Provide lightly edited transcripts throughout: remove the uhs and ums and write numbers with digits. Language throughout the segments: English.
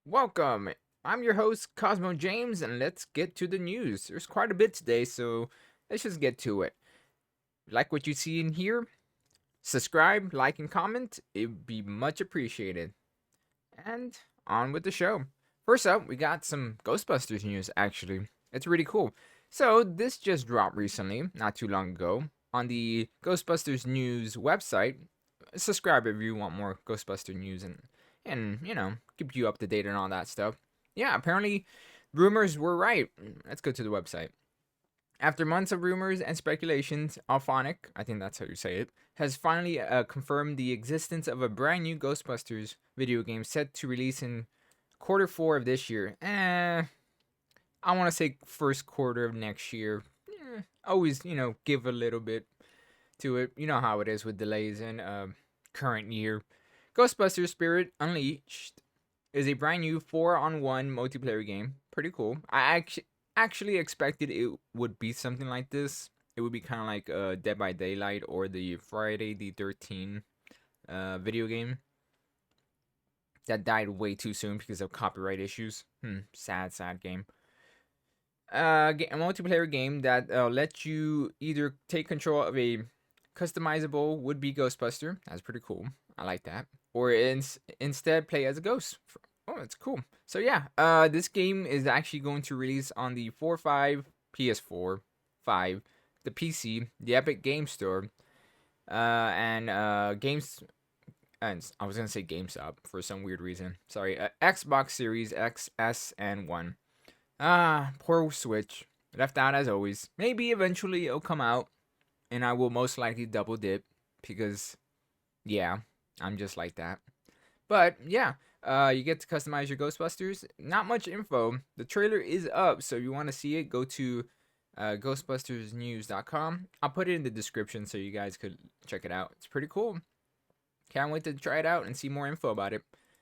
Welcome. I'm your host, Cosmo James, and let's get to the news. There's quite a bit today, so let's just get to it. Like what you see in here? Subscribe, like, and comment. It'd be much appreciated. And on with the show. First up, we got some Ghostbusters news, actually. It's really cool. So, this just dropped recently, not too long ago, on the Ghostbusters news website. Subscribe if you want more Ghostbuster news and keep you up to date and all that stuff. Yeah, apparently rumors were right. Let's go to the website. After months of rumors and speculations, Alphonic, I think that's how you say it, has finally confirmed the existence of a brand new Ghostbusters video game set to release in quarter 4 of this year. I want to say first quarter of next year. Always, give a little bit to it. You know how it is with delays in current year. Ghostbusters Spirit Unleashed is a brand new 4-on-1 multiplayer game. Pretty cool. I actually expected it would be something like this. It would be kind of like Dead by Daylight or the Friday the 13th video game that died way too soon because of copyright issues. Sad game. A multiplayer game that lets you either take control of a customizable would-be Ghostbuster. That's pretty cool. I like that. Or instead play as a ghost. Oh, that's cool. So yeah, this game is actually going to release on the 4.5, PS4, 5, the PC, the Epic Game Store, and games. And I was gonna say GameStop for some weird reason. Sorry, Xbox Series X, S, and One. Poor Switch. Left out as always. Maybe eventually it'll come out, and I will most likely double dip because, yeah, I'm just like that. But yeah, you get to customize your Ghostbusters. Not much info. The trailer is up, so if you want to see it, go to ghostbustersnews.com. I'll put it in the description so you guys could check it out. It's pretty cool. Can't wait to try it out and see more info about it.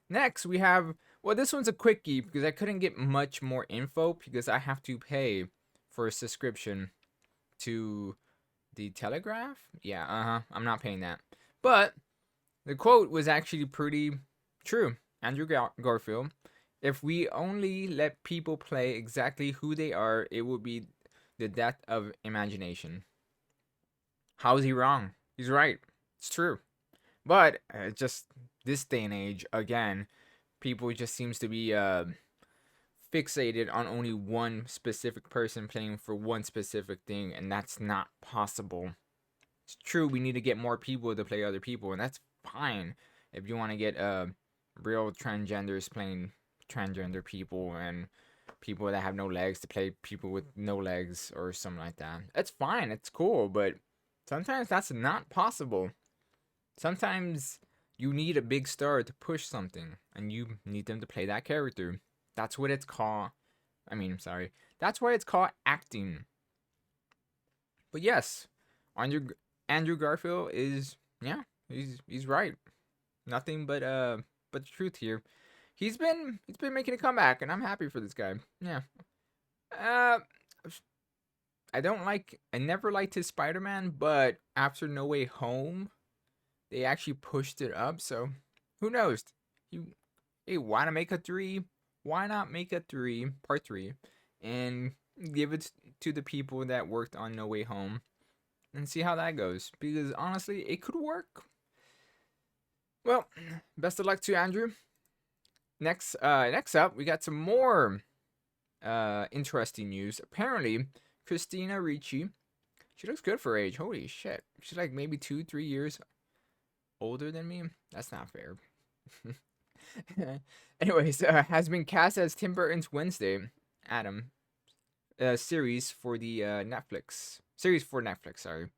Next, we have, well, this one's a quickie because I couldn't get much more info because I have to pay for a subscription to the Telegraph. Yeah, I'm not paying that. But the quote was actually pretty true. Andrew Garfield. If we only let people play exactly who they are, it would be the death of imagination. How is he wrong? He's right. It's true. But just this day and age, again, people just seems to be fixated on only one specific person playing for one specific thing, and that's not possible. It's true, we need to get more people to play other people, and that's fine if you want to get real transgenders playing transgender people and people that have no legs to play people with no legs or something like that. That's fine, it's cool, but sometimes that's not possible. Sometimes you need a big star to push something, and you need them to play that character. That's what it's called. Sorry. That's why it's called acting. But yes, Andrew Garfield is, yeah, he's right. Nothing but the truth here. He's been making a comeback, and I'm happy for this guy. Yeah. Uh, I never liked his Spider-Man, but after No Way Home, they actually pushed it up. So who knows? Hey, why not make a 3? Why not make a 3, part 3, and give it to the people that worked on No Way Home and see how that goes? Because honestly, it could work. Well, best of luck to Andrew. Next up, we got some more interesting news. Apparently, Christina Ricci, she looks good for her age. Holy shit, she's like maybe 2-3 years older than me. That's not fair. Anyways, has been cast as Tim Burton's Wednesday, Adam, series for the Netflix series for Netflix. Sorry.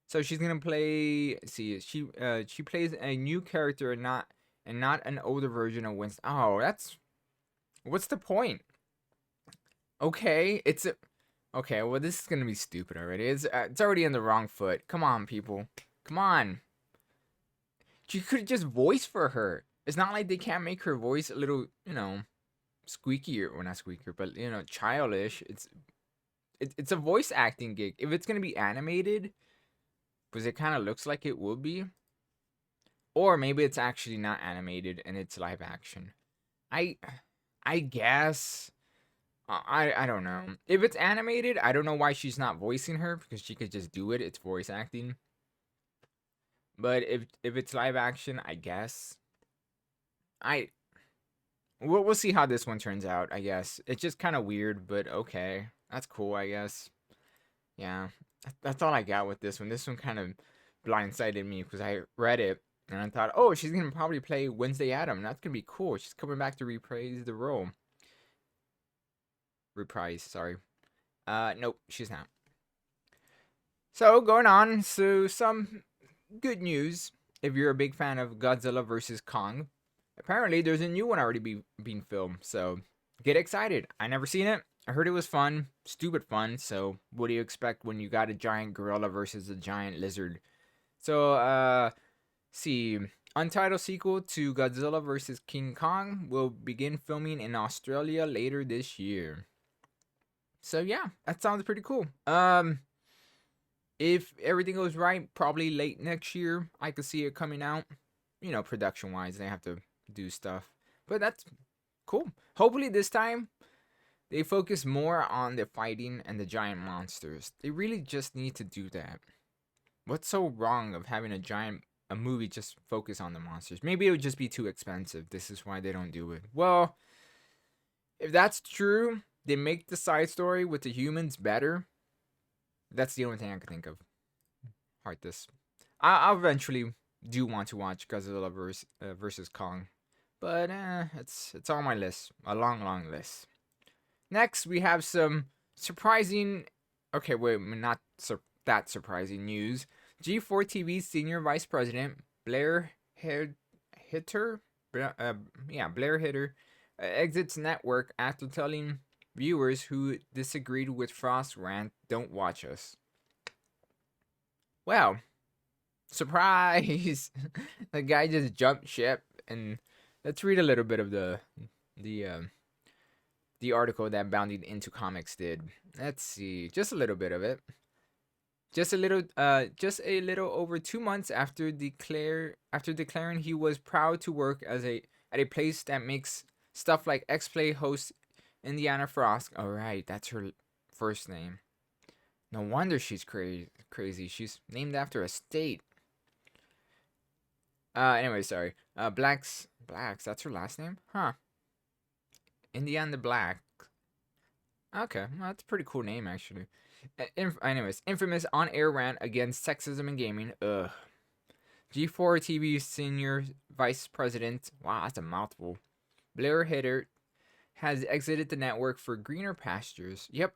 So she's gonna play. She plays a new character, not an older version of Winston. Oh, that's what's the point? Okay, okay. Well, this is gonna be stupid already. It's already in the wrong foot. Come on, people. Come on. You could just voice for her. It's not like they can't make her voice a little, squeakier, or not squeakier, but childish. It's a voice acting gig. If it's gonna be animated, because it kind of looks like it would be, or maybe it's actually not animated and it's live action. I I guess. I don't know. If it's animated, I don't know why she's not voicing her because she could just do it. It's voice acting. But if it's live action, I guess. I we'll see how this one turns out, I guess. It's just kind of weird, but okay. That's cool, I guess. Yeah. That's all I got with this one. This one kind of blindsided me because I read it and I thought, "Oh, she's going to probably play Wednesday Adam. That's going to be cool. She's coming back to reprise the role." Reprise, sorry. Nope, she's not. So, going on, so some good news if you're a big fan of Godzilla vs. Kong. Apparently, there's a new one already being filmed, so get excited. I never seen it. I heard it was fun, stupid fun. So, what do you expect when you got a giant gorilla versus a giant lizard? So, see, untitled sequel to Godzilla vs. King Kong will begin filming in Australia later this year. So yeah, that sounds pretty cool. If everything goes right, probably late next year, I could see it coming out. You know, production wise, they have to do stuff, but that's cool. Hopefully, this time they focus more on the fighting and the giant monsters. They really just need to do that. What's so wrong of having a movie just focus on the monsters? Maybe it would just be too expensive. This is why they don't do it. Well, if that's true, they make the side story with the humans better. That's the only thing I can think of. Heart this. I'll eventually do want to watch Godzilla versus Kong, but it's on my list, a long list. Next, we have some surprising. Okay, wait, not that surprising news. G4 TV's senior vice president Blair Hitter, Blair Hitter, exits network after telling viewers who disagreed with Frost's rant, "Don't watch us." Well, surprise! The guy just jumped ship, and let's read a little bit of the the article that Bounding Into Comics did. Let's see, just a little bit of it. Just a little over 2 months after declaring he was proud to work at a place that makes stuff like X-Play host Indiana Frost. All right, that's her first name. No wonder she's crazy. She's named after a state. Anyway, sorry. Blacks. That's her last name, huh? Indiana Black. Okay, well, that's a pretty cool name actually. Anyways, infamous on-air rant against sexism in gaming. Ugh. G4 TV senior vice president. Wow, that's a mouthful. Blair Hitter has exited the network for greener pastures. Yep.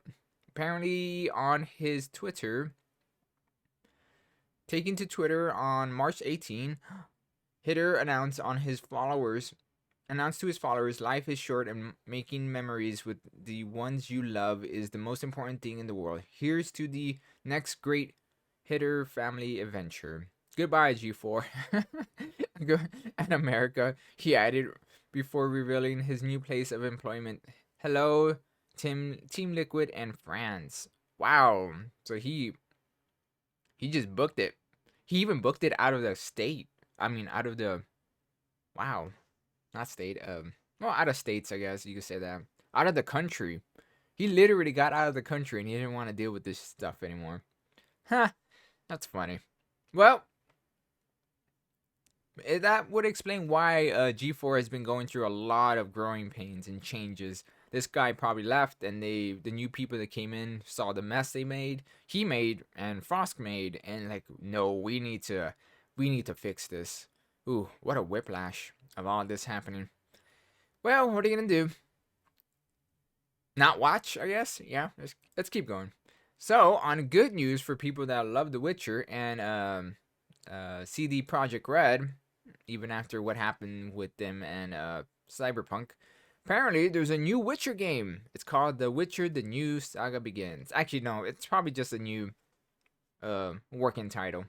Apparently on his Twitter, taken to Twitter on March 18, Hitter announced to his followers, life is short and making memories with the ones you love is the most important thing in the world. Here's to the next great Hitter family adventure. Goodbye, G4. And America, he added before revealing his new place of employment. Hello, Team Liquid and France. Wow. So he just booked it. He even booked it out of the state. I mean, out of the wow. Not state. Well, out of states, I guess you could say that. Out of the country. He literally got out of the country and he didn't want to deal with this stuff anymore. Huh. That's funny. Well, that would explain why G4 has been going through a lot of growing pains and changes. This guy probably left, and the new people that came in saw the mess he made, and Frost made, and like, no, we need to fix this. Ooh, what a whiplash of all this happening. Well, what are you gonna do? Not watch, I guess. Yeah, let's keep going. So, on good news for people that love The Witcher and CD Projekt Red, even after what happened with them and Cyberpunk, apparently there's a new Witcher game. It's called The Witcher: The New Saga Begins. Actually, no, it's probably just a new working title.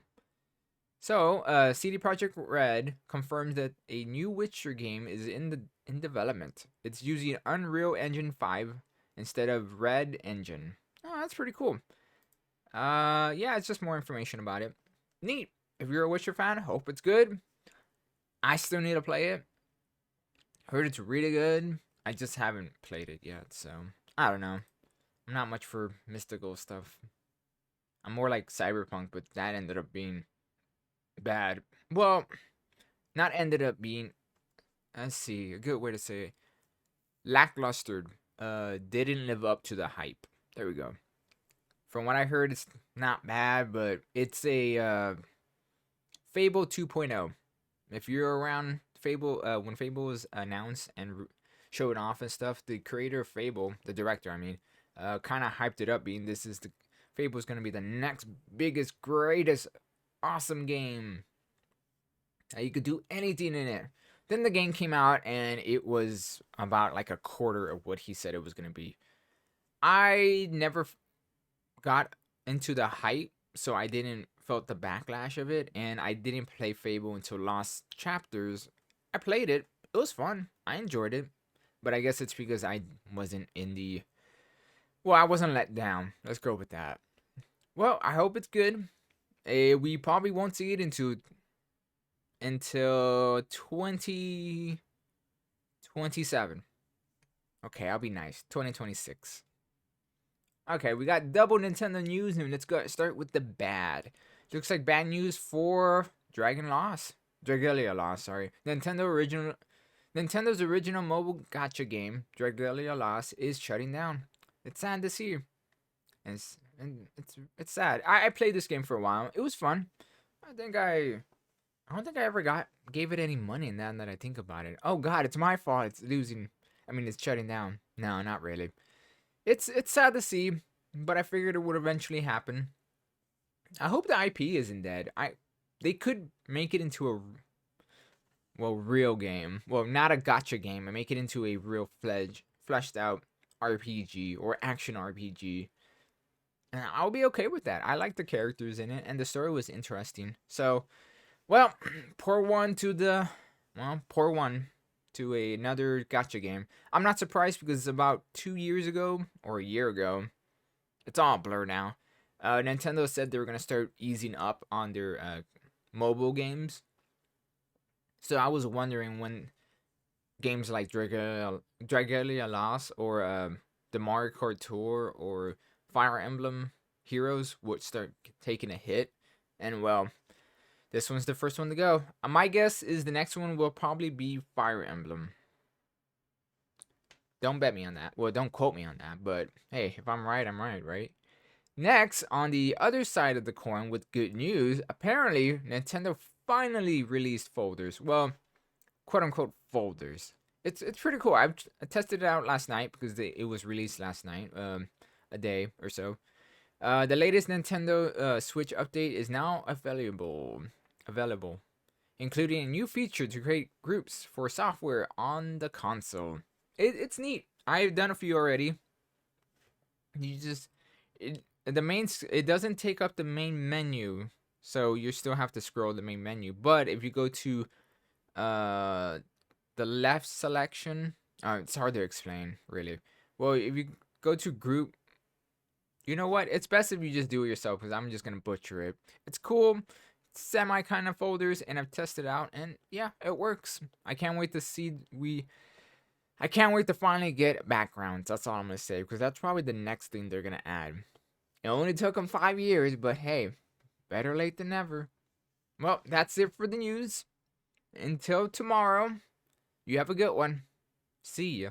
So, CD Projekt Red confirms that a new Witcher game is in development. It's using Unreal Engine 5 instead of Red Engine. Oh, that's pretty cool. Yeah, it's just more information about it. Neat. If you're a Witcher fan, hope it's good. I still need to play it. Heard it's really good. I just haven't played it yet, so I don't know. I'm not much for mystical stuff. I'm more like Cyberpunk, but that ended up being bad. Well, not ended up being. Let's see, a good way to say it. Lackluster. Didn't live up to the hype. There we go. From what I heard, it's not bad, but it's a Fable 2.0. If you're around Fable, when Fable was announced and showed off and stuff, the creator of Fable, the director, I mean, kind of hyped it up, being this is the Fable's gonna be the next biggest, greatest, awesome game. You could do anything in it. Then the game came out and it was about like a quarter of what he said it was gonna be. I never got into the hype, so I didn't felt the backlash of it, and I didn't play Fable until Lost Chapters. I played it. It was fun. I enjoyed it. But I guess it's because I wasn't in the well, I wasn't let down. Let's go with that. Well, I hope it's good. We probably won't see it until 2027. Okay, I'll be nice. 2026. Okay, we got double Nintendo news, and let's go start with the bad. Looks like bad news for Dragalia Lost, sorry. Nintendo's original mobile gacha game, Dragalia Lost, is shutting down. It's sad to see. And it's sad. I played this game for a while. It was fun. I don't think I ever gave it any money in that I think about it. Oh god, it's my fault. It's losing. I mean, it's shutting down. No, not really. It's sad to see, but I figured it would eventually happen. I hope the IP isn't dead. They could make it into a real game. Well, not a gotcha game, and make it into a real fleshed out RPG or action RPG. And I'll be okay with that. I like the characters in it, and the story was interesting. So, well, pour one to another gotcha game. I'm not surprised because about 2 years ago or a year ago, it's all a blur now. Nintendo said they were gonna start easing up on their mobile games. So I was wondering when games like Dragalia Lost or the Mario Kart Tour or Fire Emblem Heroes would start taking a hit, and well, this one's the first one to go. My guess is the next one will probably be Fire Emblem. Don't bet me on that. Well, don't quote me on that, but hey, if I'm right, I'm right, right? Next, on the other side of the coin with good news, apparently Nintendo finally released folders. Well, quote unquote folders. It's pretty cool. I tested it out last night because it was released last night, a day or so. The latest Nintendo Switch update is now available, including a new feature to create groups for software on the console. It's neat. I've done a few already. You just it doesn't take up the main menu, so you still have to scroll the main menu. But if you go to the left selection, it's hard to explain really. Well, if you go to group, you know what? It's best if you just do it yourself because I'm just gonna butcher it. It's cool, semi kind of folders, and I've tested out, and yeah, it works. I can't wait to finally get backgrounds. That's all I'm gonna say because that's probably the next thing they're gonna add. It only took them 5 years, but hey, better late than never. Well, that's it for the news. Until tomorrow, you have a good one. See ya.